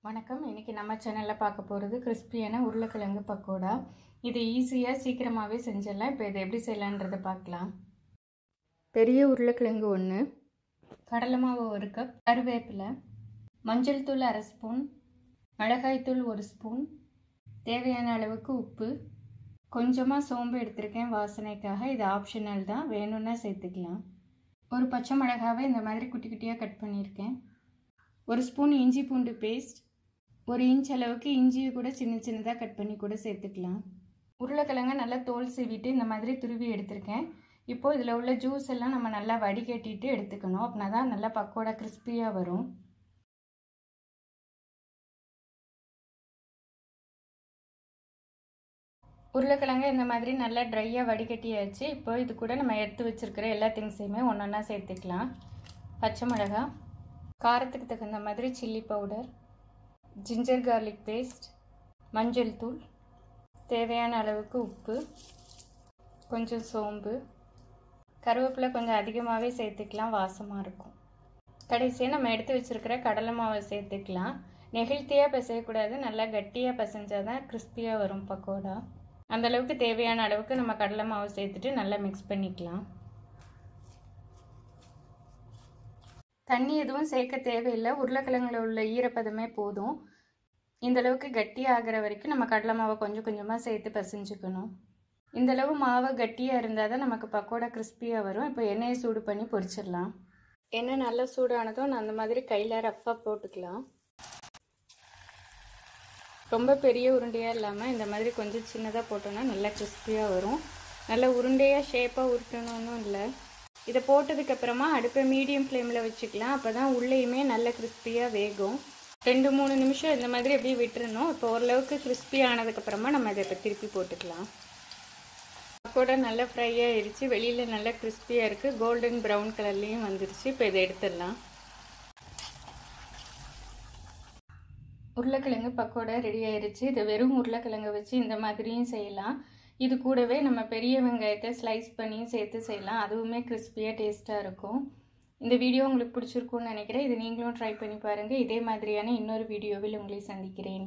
வணக்கம். இன்னைக்கு நம்ம சேனல்ல பார்க்க போறது கிறிஸ்பியான உருளைக்கிழங்கு பக்கோடா. இது ஈஸியா சீக்கிரமாவே செஞ்சிடலாம். இப்போ இதை எப்படி செய்யலாம்ன்றதை பார்க்கலாம். பெரிய உருளைக்கிழங்கு 1, கடலை மாவு 1 கப், கருவேப்பிலை, மஞ்சள் தூள் 1/2 ஸ்பூன், மிளகாய் தூள் 1 ஸ்பூன், தேவையான அளவுக்கு உப்பு, கொஞ்சமா சோம்பு எடுத்திருக்கேன் வாசனைக்காக. இது ஆப்ஷனல் தான், வேணும்னா சேர்த்துக்கலாம். ஒரு பச்சை மிளகாவை இந்த மாதிரி குட்டி குட்டியாக கட் பண்ணியிருக்கேன். 1 ஸ்பூன் இஞ்சி பூண்டு பேஸ்ட், 1 இன்ச் அளவுக்கு இஞ்சியை கூட சின்ன சின்னதாக கட் பண்ணி கூட சேர்த்துக்கலாம். உருளைக்கிழங்க நல்லா தோல் சீவிட்டு இந்த மாதிரி துருவி எடுத்திருக்கேன். இப்போது இதில் உள்ள ஜூஸ் எல்லாம் நம்ம நல்லா வடிகட்டிட்டு எடுத்துக்கணும். அப்படின்னா தான் நல்லா பக்கோடா கிறிஸ்பியாக வரும். உருளைக்கிழங்க இந்த மாதிரி நல்லா ட்ரையாக வடிகட்டியாச்சு. இப்போ இது கூட நம்ம எடுத்து வச்சுருக்கிற எல்லா திங்ஸையுமே ஒன்றா சேர்த்துக்கலாம். பச்சை மிளகாய், காரத்துக்கு தகுந்த மாதிரி chilli powder, ginger garlic paste, மஞ்சள் தூள், தேவையான அளவுக்கு உப்பு, கொஞ்சம் சோம்பு, கருவேப்பிலை கொஞ்சம் அதிகமாகவே சேர்த்துக்கலாம், வாசமாக இருக்கும். கடைசியாக நம்ம எடுத்து வச்சுருக்கிற கடலை மாவை சேர்த்துக்கலாம். நெகிழ்த்தியாக பிசையக்கூடாது, நல்லா கட்டியாக பிசைஞ்சால் தான் கிறிஸ்பியாக வரும் பக்கோடா. அந்தளவுக்கு தேவையான அளவுக்கு நம்ம கடலை மாவு சேர்த்துட்டு நல்லா மிக்ஸ் பண்ணிக்கலாம். தண்ணி எதுவும் சேர்க்க தேவையில்லை, உருளைக்கிழங்குல உள்ள ஈரப்பதமே போதும். இந்தளவுக்கு கட்டியாக ஆகிற வரைக்கும் நம்ம கடலை மாவை கொஞ்சம் கொஞ்சமாக சேர்த்து பசைஞ்சுக்கணும். இந்தளவு மாவு கட்டியாக இருந்தால் தான் நமக்கு பக்கோடா கிறிஸ்பியாக வரும். இப்போ எண்ணெயை சூடு பண்ணி பொரிச்சிடலாம். எண்ணெய் நல்லா சூடானதும் நான் அந்த மாதிரி கையில் ரஃப்பாக போட்டுக்கலாம். ரொம்ப பெரிய உருண்டையாக இல்லாமல் இந்த மாதிரி கொஞ்சம் சின்னதாக போட்டோன்னா நல்லா கிறிஸ்பியாக வரும். நல்லா உருண்டையாக ஷேப்பாக உருட்டணும்னு இல்லை. இதை போட்டதுக்கப்புறமா அடுப்பை மீடியம் ஃப்ளேமில் வச்சுக்கலாம். அப்போ தான் உள்ளேயுமே நல்ல கிறிஸ்பியாக வேகும். 2-3 நிமிஷம் இந்த மாதிரி அப்படியே விட்டுறணும். இப்போ ஓரளவுக்கு கிறிஸ்பி ஆனதுக்கப்புறமா நம்ம இதை இப்போ திருப்பி போட்டுக்கலாம். பக்கோடா நல்லா ஃப்ரை ஆகிடுச்சு, வெளியில் நல்லா கிறிஸ்பியாக இருக்குது, கோல்டன் ப்ரௌன் கலர்லேயும் வந்துருச்சு. இப்போ இதை எடுத்துடலாம். உருளைக்கிழங்கு பக்கோடா ரெடி ஆயிடுச்சு. இதை வெறும் உருளைக்கிழங்கை வச்சு இந்த மாதிரியும் செய்யலாம். இது கூடவே நம்ம பெரிய வெங்காயத்தை ஸ்லைஸ் பண்ணியும் சேர்த்து செய்யலாம். அதுவுமே கிறிஸ்பியாக டேஸ்ட்டாக இருக்கும். இந்த வீடியோ உங்களுக்கு பிடிச்சிருக்குன்னு நினைக்கிறேன். இது நீங்களும் ட்ரை பண்ணி பாருங்கள். இதே மாதிரியான இன்னொரு வீடியோவில் உங்களை சந்திக்கிறேன்.